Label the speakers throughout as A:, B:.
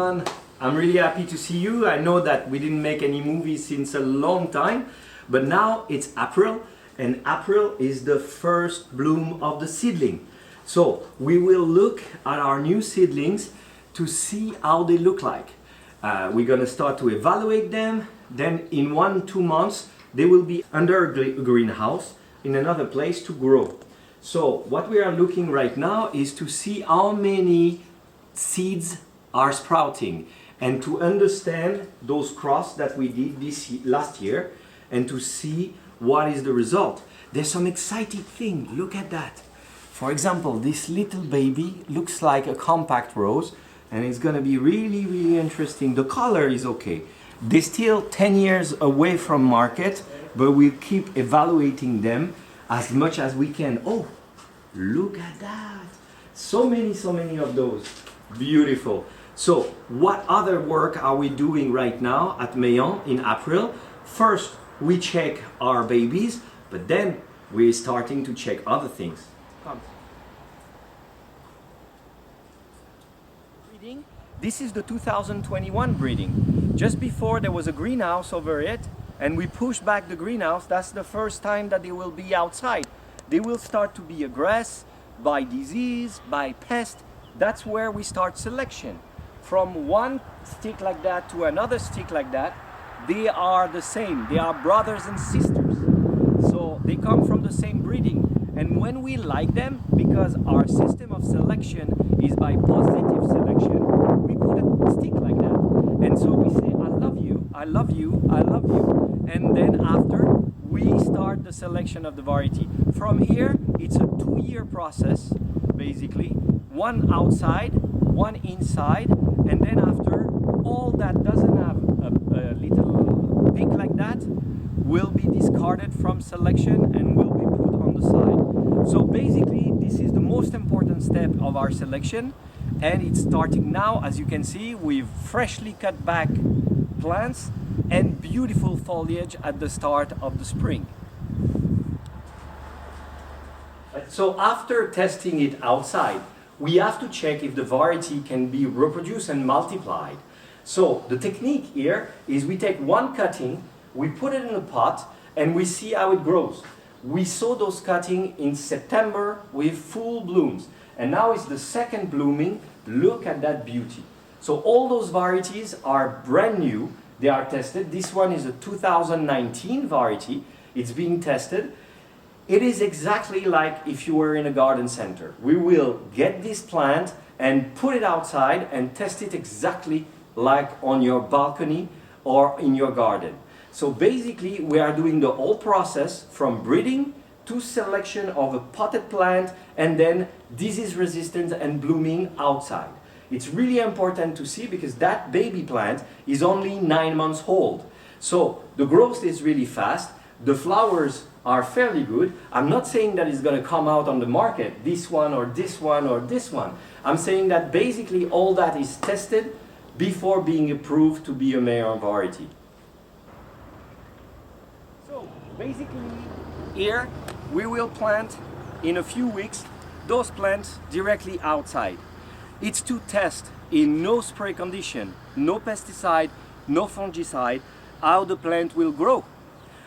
A: everyone. I'm really happy to see you. I know that we didn't make any movies since a long time, but now it's April, and April is the first bloom of the seedling. So we will look at our new seedlings to see how they look like. We're gonna start to evaluate them. Then in 1-2 months, they will be under a greenhouse in another place to grow. So what we are looking right now is to see how many seeds are sprouting and to understand those crops that we did last year and to see what is the result. There's some exciting thing. Look at that. For example, this little baby looks like a compact rose, and it's going to be really interesting. The color is okay. They're still 10 years away from market, but we'll keep evaluating them as much as we can. Oh, look at that. So many of those. Beautiful. So what other work are we doing right now at Meilland in April? First, we check our babies, but then we're starting to check other things. Come. Breeding. This is the 2021 breeding. Just before there was a greenhouse over it, and we pushed back the greenhouse. That's the first time that they will be outside. They will start to be aggressed by disease, by pest. That's where we start selection. From one stick like that to another stick like that, they are the same. They are brothers and sisters. So they come from the same breeding. And when we like them, because our system of selection is by positive selection, we put a stick like that. And so we say, I love you, I love you, I love you. And then after, we start the selection of the variety. From here, it's a 2-year process, basically. One outside, one inside, and then after, all that doesn't have a little pick like that will be discarded from selection and will be put on the side. So basically, this is the most important step of our selection, and it's starting now. As you can see, we've freshly cut back plants and beautiful foliage at the start of the spring. So after testing it outside, we have to check if the variety can be reproduced and multiplied. So the technique here is we take one cutting, we put it in a pot, and we see how it grows. We saw those cuttings in September with full blooms, and now it's the second blooming. Look at that beauty. So all those varieties are brand new. They are tested. This one is a 2019 variety. It's being tested. It is exactly like if you were in a garden center. We will get this plant and put it outside and test it exactly like on your balcony or in your garden. So basically, we are doing the whole process from breeding to selection of a potted plant and then disease resistant and blooming outside. It's really important to see because that baby plant is only 9 months old. So the growth is really fast. The flowers are fairly good. I'm not saying that it's going to come out on the market, this one or this one or this one. I'm saying that basically all that is tested before being approved to be a Meilland variety. So basically here we will plant in a few weeks those plants directly outside. It's to test in no spray condition, no pesticide, no fungicide, how the plant will grow.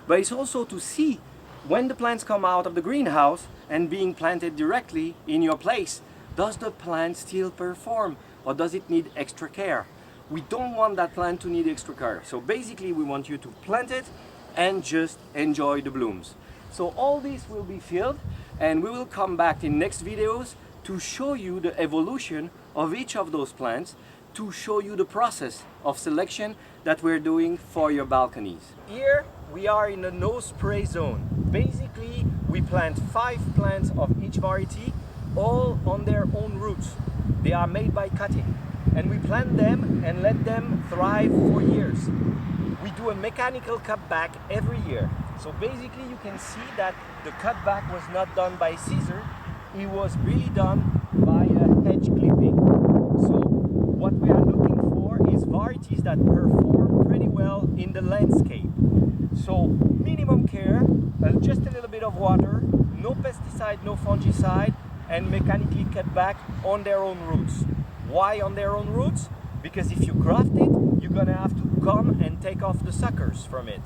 A: But it's also to see when the plants come out of the greenhouse and being planted directly in your place, does the plant still perform or does it need extra care? We don't want that plant to need extra care. So basically we want you to plant it and just enjoy the blooms. So all this will be filled and we will come back in next videos to show you the evolution of each of those plants, to show you the process of selection that we're doing for your balconies. Here we are in a no spray zone. Basically, we plant 5 plants of each variety, all on their own roots. They are made by cutting. And we plant them and let them thrive for years. We do a mechanical cutback every year. So basically you can see that the cutback was not done by scissor, it was really done by a hedge clipping. So what we are looking for is varieties that perform pretty well in the landscape. So minimum care, just a little bit of water, no pesticide, no fungicide, and mechanically cut back on their own roots. Why on their own roots? because if you graft it, you're gonna have to come and take off the suckers from it.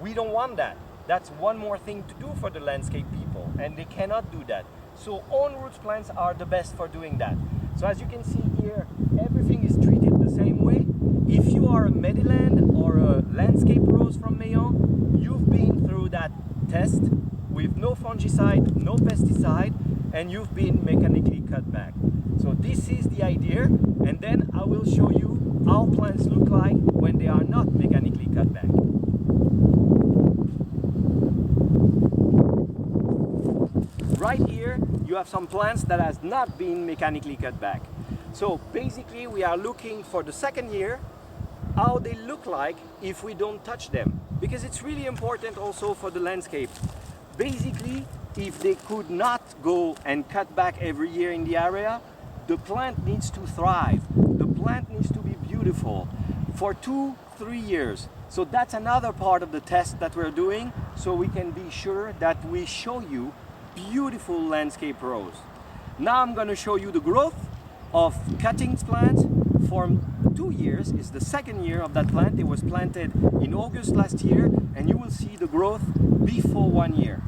A: We don't want that. That's one more thing to do for the landscape people, and they cannot do that. So on-roots plants are the best for doing that. So as you can see here, everything is treated the same way. If you are a Meilland or a landscape rose from Meilland, you've been through that test with no fungicide, no pesticide, and you've been mechanically cut back. So this is the idea, and then I will show you how plants look like when they are not mechanically cut back. Right here, you have some plants that has not been mechanically cut back. So basically, we are looking for the second year, how they look like if we don't touch them. Because it's really important also for the landscape. Basically, if they could not go and cut back every year in the area, the plant needs to thrive. The plant needs to be beautiful for 2-3 years. So that's another part of the test that we're doing, so we can be sure that we show you beautiful landscape rose. Now I'm going to show you the growth of cuttings plant for 2 years. It's the second year of that plant. It was planted in August last year, and you will see the growth before 1 year.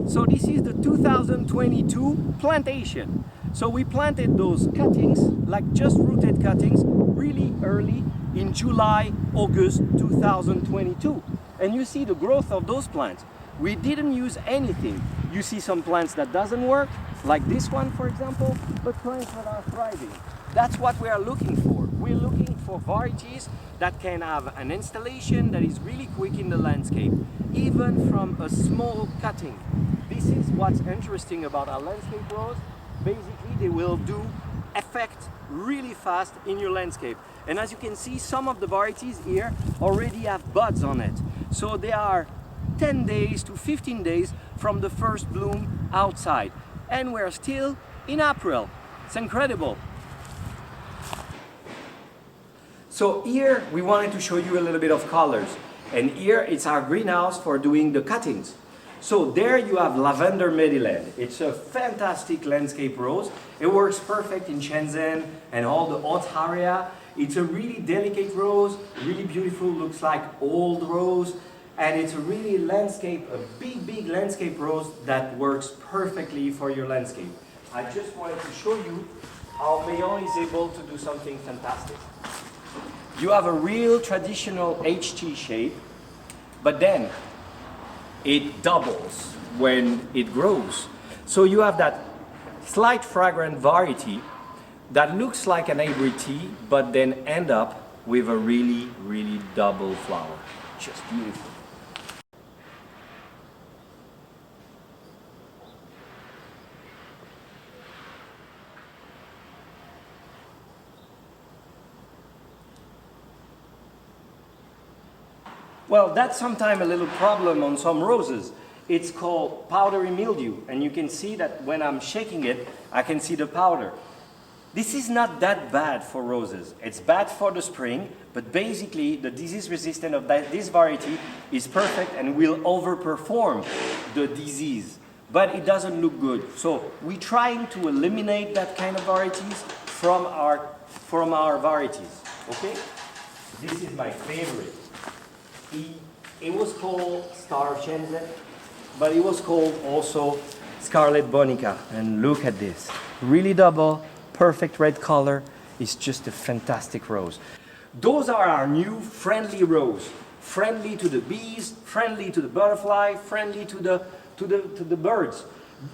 A: So this is the 2022 plantation. So we planted those cuttings, like just rooted cuttings, really early in July, August 2022. And you see the growth of those plants. We didn't use anything. You see some plants that doesn't work, like this one for example, but plants that are thriving. That's what we are looking for. We're looking for varieties that can have an installation that is really quick in the landscape, even from a small cutting. This is what's interesting about our landscape rose. Basically, they will do effect really fast in your landscape. And as you can see, some of the varieties here already have buds on it. So they are 10 days to 15 days from the first bloom outside. And we're still in April. It's incredible. So here we wanted to show you a little bit of colors. And here it's our greenhouse for doing the cuttings. So there you have lavender Meilland. It's a fantastic landscape rose. It works perfect in Shenzhen and all the hot area. It's a really delicate rose, really beautiful, looks like old rose. And it's a really landscape, a big landscape rose that works perfectly for your landscape. I just wanted to show you how Meilland is able to do something fantastic. You have a real traditional HT shape, but then it doubles when it grows. So you have that slight fragrant variety that looks like an hybrid tea, but then end up with a really double flower. Just beautiful. Well, that's sometimes a little problem on some roses. It's called powdery mildew, and you can see that when I'm shaking it, I can see the powder. This is not that bad for roses. It's bad for the spring, but basically the disease resistance of this variety is perfect and will overperform the disease, but it doesn't look good. So we're trying to eliminate that kind of varieties from our varieties, okay? This is my favorite. It was called Star of Shenzhen, but it was called also Scarlet Bonica. And look at this, really double, perfect red color. It's just a fantastic rose. Those are our new friendly rose. Friendly to the bees, friendly to the butterfly, friendly to the birds.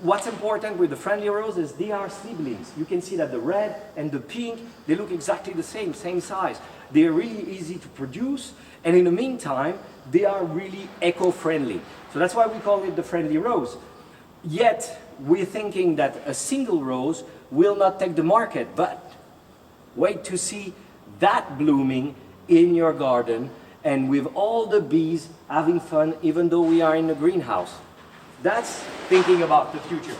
A: What's important with the friendly rose is they are siblings. You can see that the red and the pink, they look exactly the same size. They're really easy to produce, and in the meantime, they are really eco-friendly. So that's why we call it the friendly rose. Yet, we're thinking that a single rose will not take the market, but wait to see that blooming in your garden and with all the bees having fun, even though we are in a greenhouse. That's thinking about the future.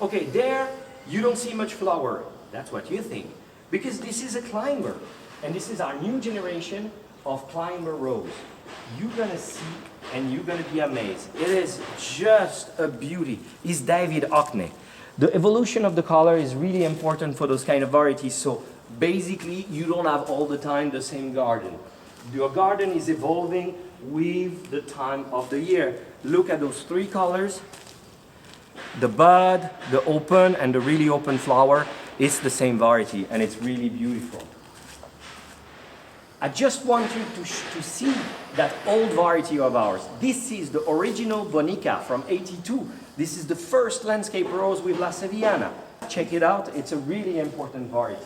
A: Okay, there you don't see much flower. That's what you think. Because this is a climber. And this is our new generation of climber rose. you're gonna see and you're gonna be amazed. It is just a beauty. It's David Hockney. The evolution of the color is really important for those kind of varieties. So basically, you don't have all the time the same garden. Your garden is evolving with the time of the year. Look at those three colors. The bud, the open, and the really open flower. It's the same variety, and it's really beautiful. I just want you to see that old variety of ours. This is the original Bonica from '82. This is the first landscape rose with La Sevillana. Check it out, it's a really important variety.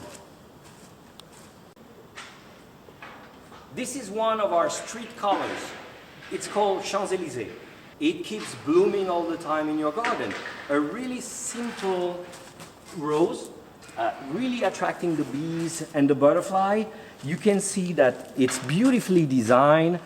A: This is one of our street colors. It's called Champs-Élysées. It keeps blooming all the time in your garden. A really simple rose, really attracting the bees and the butterfly. You can see that it's beautifully designed.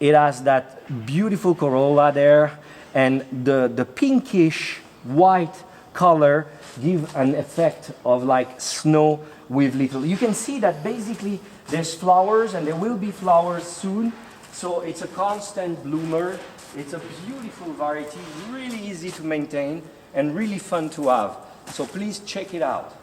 A: It has that beautiful corolla there, and the pinkish white color give an effect of like snow with little. You can see that basically there's flowers and there will be flowers soon. So it's a constant bloomer. It's a beautiful variety, really easy to maintain and really fun to have. So please check it out.